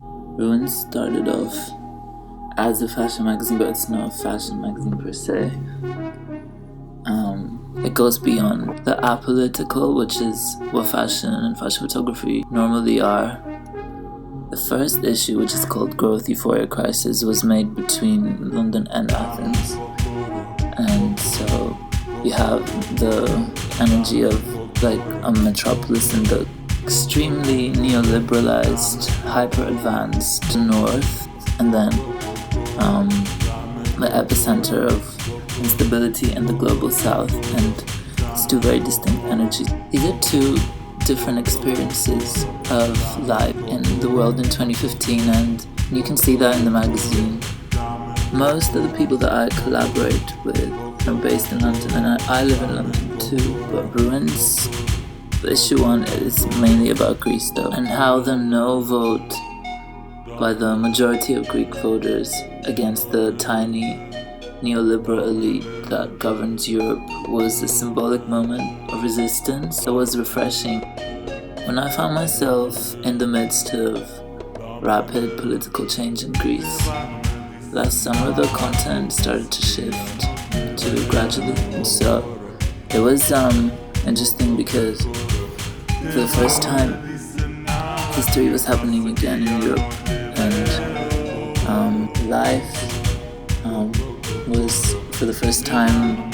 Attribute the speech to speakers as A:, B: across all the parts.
A: Ruins started off as a fashion magazine, but it's not a fashion magazine per se. It goes beyond the apolitical, which is what fashion and fashion photography normally are. The first issue, which is called Growth, Euphoria, Crisis, was made between London and Athens. And so you have the energy of like a metropolis in the extremely neoliberalized, hyper-advanced north, and then the epicenter of instability in the global south, and it's two very distinct energies. These are two different experiences of life in the world in 2015, and you can see that in the magazine. Most of the people that I collaborate with are based in London, and I live in London too, but Ruins, issue 1 is mainly about Christos and how the no vote by the majority of Greek voters against the tiny neoliberal elite that governs Europe was a symbolic moment of resistance that was refreshing. When I found myself in the midst of rapid political change in Greece, last summer the content started to shift to gradually. And so it was interesting because for the first time history was happening again in Europe, and life was for the first time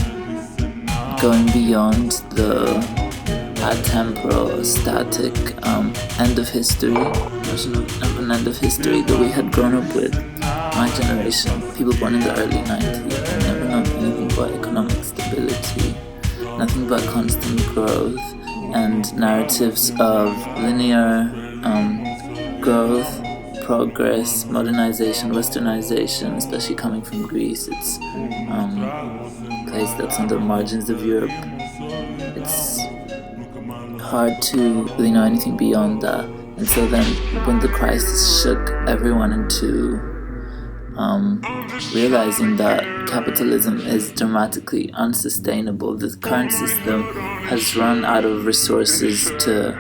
A: going beyond the atemporal, static end of history, version of an end of history that we had grown up with. My generation, people born in the early 90s, had never known anything but economic stability, nothing but constant growth, and narratives of linear growth, progress, modernization, westernization, especially coming from Greece. It's a place that's on the margins of Europe. It's hard to really know anything beyond that. And so then when the crisis shook everyone into realizing that capitalism is dramatically unsustainable, the current system has run out of resources to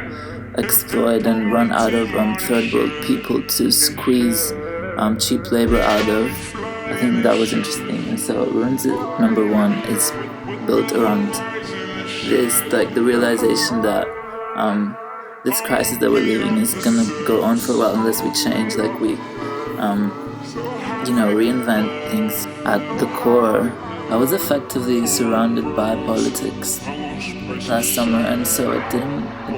A: exploit and run out of third world people to squeeze cheap labor out of. I think that was interesting. And so Ruins number 1 is built around this, like the realization that this crisis that we're living is gonna go on for a while unless we change, like we reinvent things at the core. I was effectively surrounded by politics last summer, and so it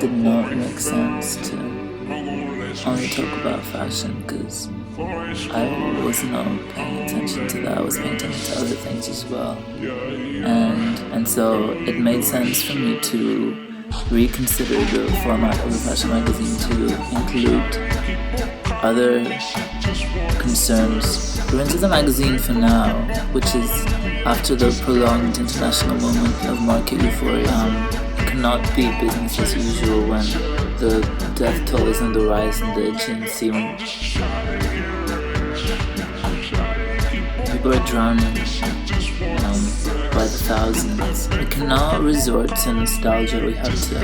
A: did not make sense to only talk about fashion, because I was not paying attention to that. I was paying attention to other things as well, and so it made sense for me to reconsider the format of the fashion magazine to include other concerns. Ruins is a magazine for now, which is after the prolonged international moment of market euphoria. It cannot be business as usual when the death toll is on the rise in the GNC. People are drowning by the thousands. We cannot resort to nostalgia. We have to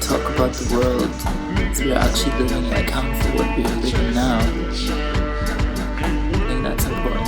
A: talk about the world as we are actually living and account for what we are living now. I think that's important.